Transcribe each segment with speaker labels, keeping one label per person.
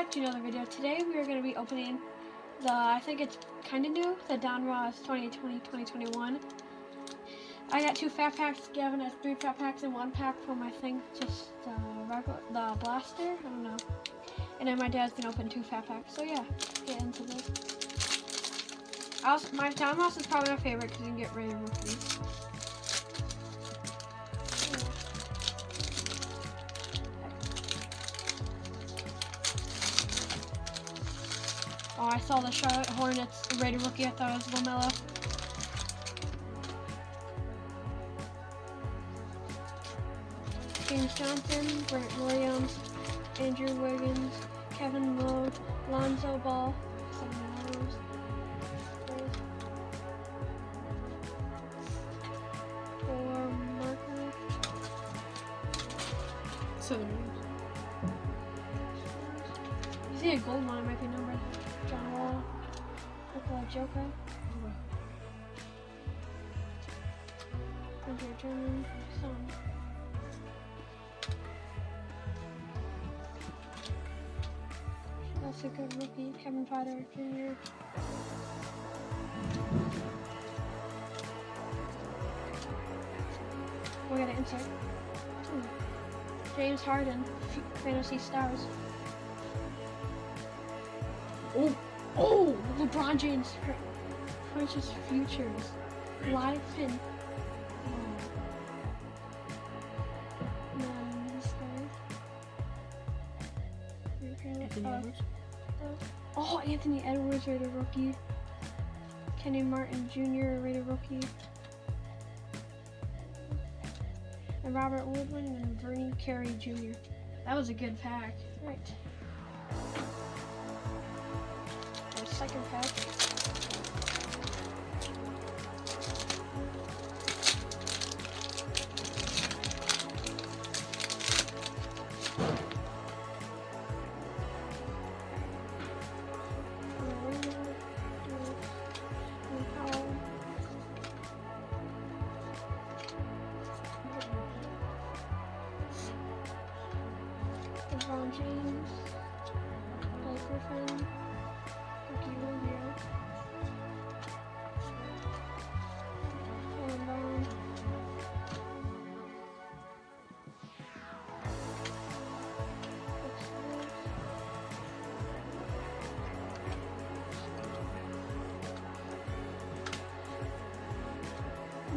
Speaker 1: back to another video. Today we are going to be opening I think it's kind of new, the Donruss 2020-2021. I got 2 fat packs, Gavin has 3 fat packs and 1 pack from, I think, just the blaster, I don't know. And then my dad's going to open 2 fat packs, so yeah, get into this. My Donruss is probably my favorite because you can get rid of rookies. Oh, I saw the Charlotte Hornets rated rookie. I thought it was lamelo. James Johnson, Brent Williams, Andrew Wiggins, Kevin Lowe, Lonzo Ball, 7 hours. For Marker. 7 hours. You see a gold one, it might be numbered. John Wall, Nicola Joker, Andrew German, Son. That's a good rookie, Kevin Potter Jr. We're gonna insert. James Harden, Fantasy Stars. Oh, LeBron James, Precious Futures, live pin. And then this guy. Anthony Edwards rated rookie. Kenny Martin Jr. rated rookie. And Robert Woodward and Vernon Carey Jr. That was a good pack. Right. Second pack. LeBron James, Blake Griffin.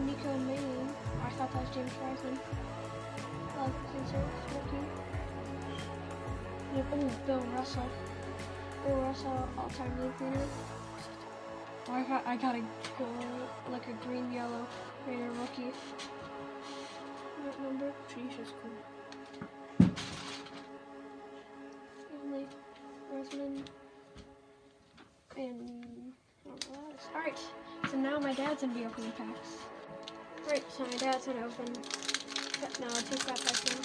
Speaker 1: Nico Manning. I thought that was James Wiseman. Bill Russell. Bill Russell, all-time league winner. I got a gold, like a green yellow rated rookie. What number?
Speaker 2: Jesus, cool.
Speaker 1: Emily Roseman. And I don't know what else. Alright, so now my dad's gonna be opening packs. Alright, so my dad's gonna open 2 fat packs now.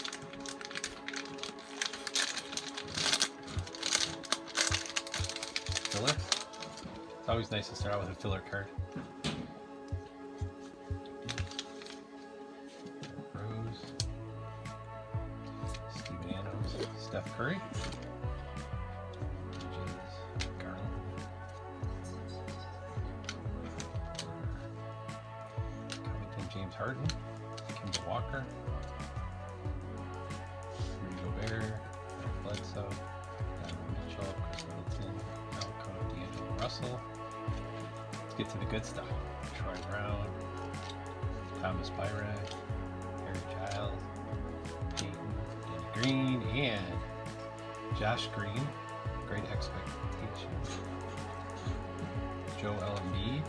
Speaker 3: Filler? It's always nice to start out with a filler card. Rose. Steven Adams. Steph Curry. James Garland. Covington James Harden. Kemba Walker. Rudy Gobert. Bledsoe. Donovan Mitchell. Chris Middleton. Russell. Let's get to the good stuff. Troy Brown, Thomas Byron, Harry Giles, Peyton Green, and Josh Green. Great expectations. Joe Embiid.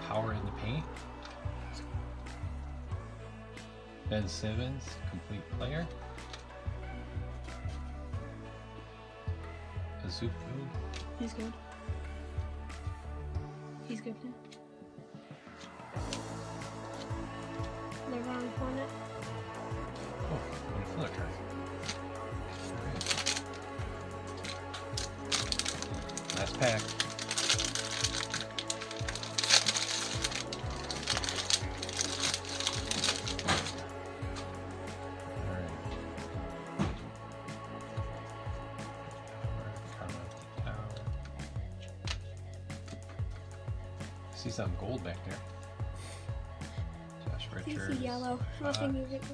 Speaker 3: Power in the paint. Ben Simmons, complete player. Azuku.
Speaker 2: He's good. He's good too.
Speaker 1: LeBron Hornet.
Speaker 3: Oh, and a filler card. Last pack. see some gold back there. Josh
Speaker 1: I
Speaker 3: Richards.
Speaker 1: see yellow. Nothing music was.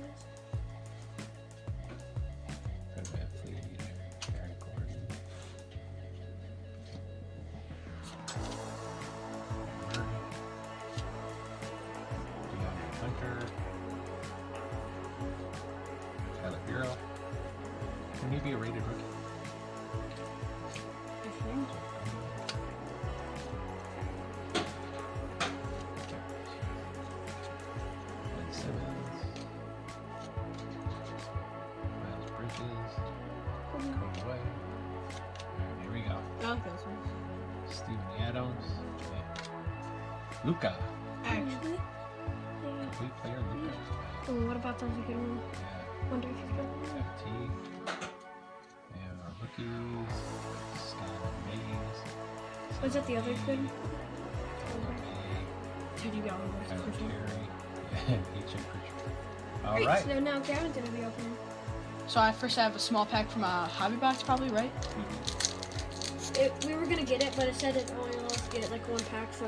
Speaker 3: Fred VanVleet, Aaron Gordon. Murray. DeAndre Hunter. Tyler Bureau. Can he be a rated rookie?
Speaker 2: I think.
Speaker 3: Ben Simmons. Miles Bridges. Cody Way. Here we go.
Speaker 2: I like those ones.
Speaker 3: Steven Adams. Luca.
Speaker 2: Actually,
Speaker 1: Yeah.
Speaker 3: Complete player Luca.
Speaker 1: Oh, what about those good ones?
Speaker 3: Yeah.
Speaker 1: Wonder if he's good.
Speaker 3: FT. We have our rookies. Scott Mays.
Speaker 1: Was that the other good?
Speaker 2: Teddy Bell
Speaker 3: Tyler
Speaker 2: was
Speaker 3: Terry. Yeah, H.M. Pritchard. All
Speaker 1: Great,
Speaker 3: right.
Speaker 1: so now Gavin's gonna be opening.
Speaker 2: So I first have a small pack from a hobby box, probably, right?
Speaker 1: We were gonna get it, but it said it only allows us to get like one pack, so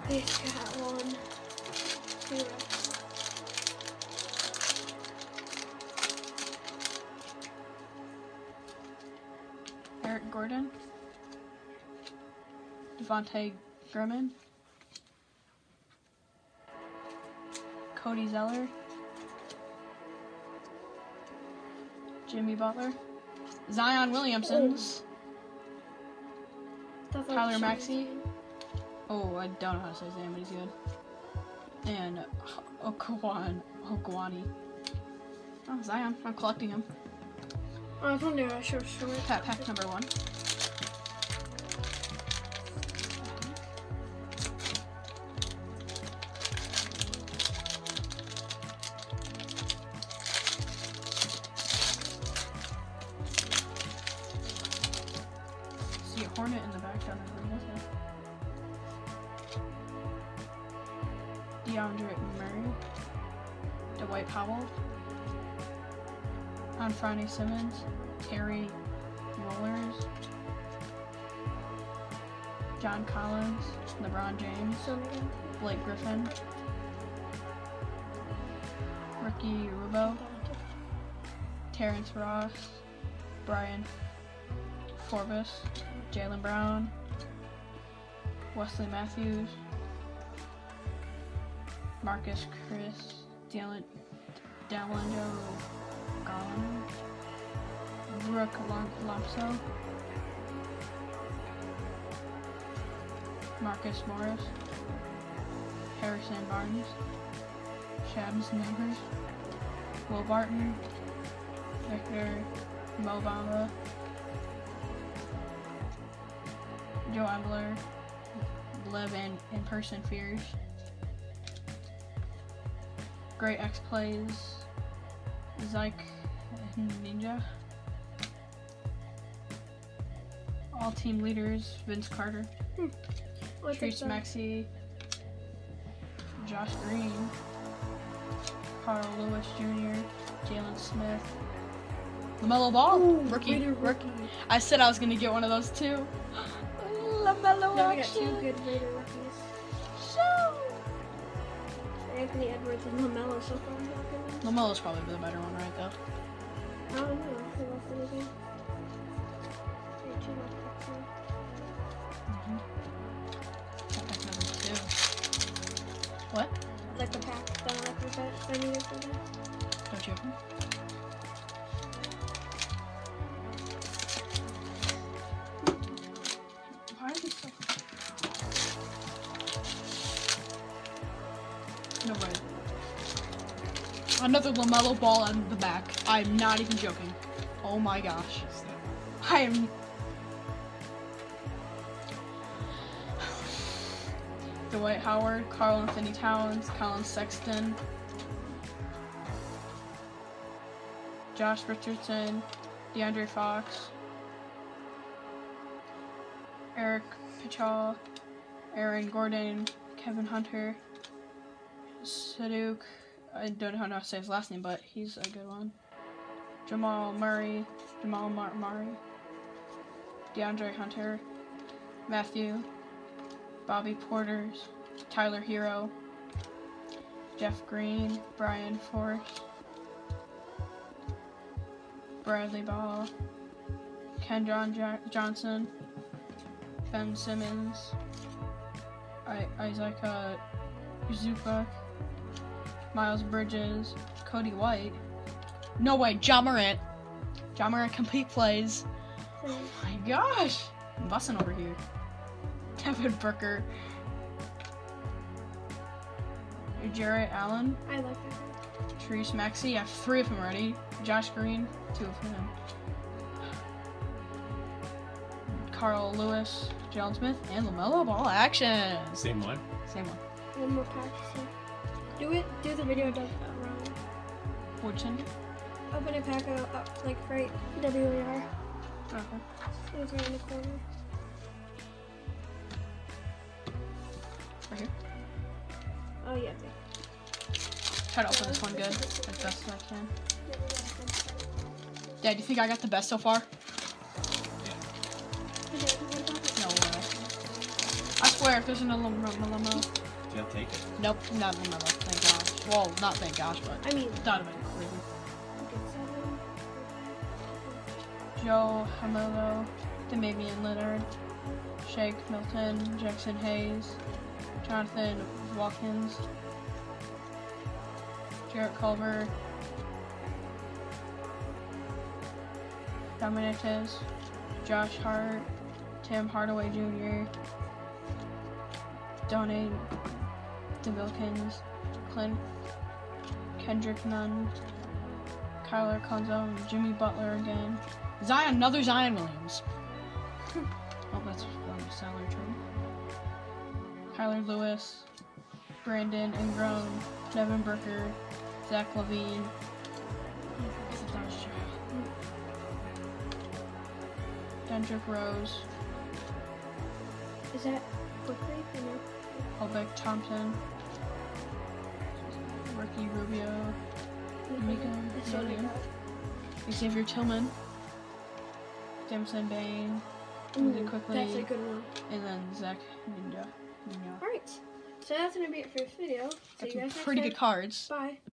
Speaker 1: we got one. Two.
Speaker 2: Eric Gordon, Devontae Grumman, Cody Zeller, Jimmy Butler, Zion Williamson's,
Speaker 1: Stuff like
Speaker 2: Tyler
Speaker 1: Sean
Speaker 2: Maxey.
Speaker 1: Jackson.
Speaker 2: oh, I don't know how to say his name, but he's good, and Okwani. Oh, Zion, I'm collecting him.
Speaker 1: Oh, I was wondering, I should show it.
Speaker 2: Pack number 1. See a Hornet in the back down there. DeAndre Murray, Dwight Powell, Anfernee Simmons, Terry Rollers, John Collins, LeBron James,
Speaker 1: So many.
Speaker 2: Blake Griffin, Ricky Rubio, Terrence Ross, Brian Forbes, Jaylen Brown, Wesley Matthews, Marcus Chris, Dalendo Garland, Brooke Lomso, Marcus Morris, Harrison Barnes, Shabs Neighbors, Will Barton, Victor Mobamba, Joe Ambler, Live in Person Fears, Great X Plays, Zyke Ninja, All Team Leaders, Vince Carter,
Speaker 1: What's
Speaker 2: Trace
Speaker 1: it,
Speaker 2: Maxey, Josh Green, Carl Lewis Jr., Jalen Smith, LaMelo Ball, rookie. I said I was gonna get one of those too. LaMelo
Speaker 1: Now we got
Speaker 2: action.
Speaker 1: two good Raider rookies.
Speaker 2: Show.
Speaker 1: Anthony Edwards and LaMelo so far.
Speaker 2: LaMelo's probably the better one, right? Though.
Speaker 1: I don't know. Who else did we get? Two more packs in.
Speaker 2: Pack number 2. What?
Speaker 1: Like the pack that I like I needed for that.
Speaker 2: Don't you open? Why are these so? No way. Another LaMelo Ball on the back. I'm not even joking. Oh my gosh. I am. Dwight Howard, Karl Anthony Towns, Colin Sexton, Josh Richardson, DeAndre Fox, Eric Pichal, Aaron Gordon, Kevin Hunter, Saduk, I don't know how to say his last name, but he's a good one. Jamal Murray, Murray, DeAndre Hunter, Matthew, Bobby Porters, Tyler Hero, Jeff Green, Brian Force, Bradley Ball, Ken Johnson, Ben Simmons, Isaac Zupa, Miles Bridges, Cody White. No way, John Morant. John Morant complete plays. Oh my gosh. I'm busting over here. Devin Booker. Jarrett Allen.
Speaker 1: I like that.
Speaker 2: Therese Maxey. I have 3 of them already. Josh Green. 2 of him. Carl Lewis, Jalen Smith, and LaMelo Ball action.
Speaker 3: Same one.
Speaker 2: Same one.
Speaker 1: One more pack. So. Do the video does that wrong.
Speaker 2: Which one?
Speaker 1: Open a pack up like right WAR.
Speaker 2: Okay.
Speaker 1: It's right in the corner.
Speaker 2: Right here.
Speaker 1: Oh yeah.
Speaker 2: Try to open this one good, as best as I can. Dad, do you think I got the best so far? No way. I swear, if there's another LaMelo.
Speaker 3: Yeah, take it.
Speaker 2: Nope, not LaMelo. Thank gosh. Well, not thank gosh, but
Speaker 1: I mean,
Speaker 2: that would have been crazy. Joe Hamillo, Damian Lillard, Shake Milton, Jackson Hayes, Jonathan Watkins, Jarrett Culver, Dominic Josh Hart, Tim Hardaway Jr., Donate DeVilkins, Kendrick Nunn, Kyler Conzo, and Jimmy Butler again. Another Zion Williams. Oh, that's one salary trade. Kyler Lewis, Brandon Ingram, Devin Booker, Zach Levine. Kendrick Rose.
Speaker 1: Is that quickly or no?
Speaker 2: Albert Thompson. Ricky Rubio.
Speaker 1: That's what I got.
Speaker 2: Xavier Tillman. Damson Bain.
Speaker 1: Ooh,
Speaker 2: Quickly.
Speaker 1: that's a good one.
Speaker 2: And then Zach Ninja.
Speaker 1: Alright. So that's going to be it for this video. See
Speaker 2: Got
Speaker 1: you
Speaker 2: some
Speaker 1: guys next
Speaker 2: pretty
Speaker 1: time.
Speaker 2: good cards.
Speaker 1: Bye.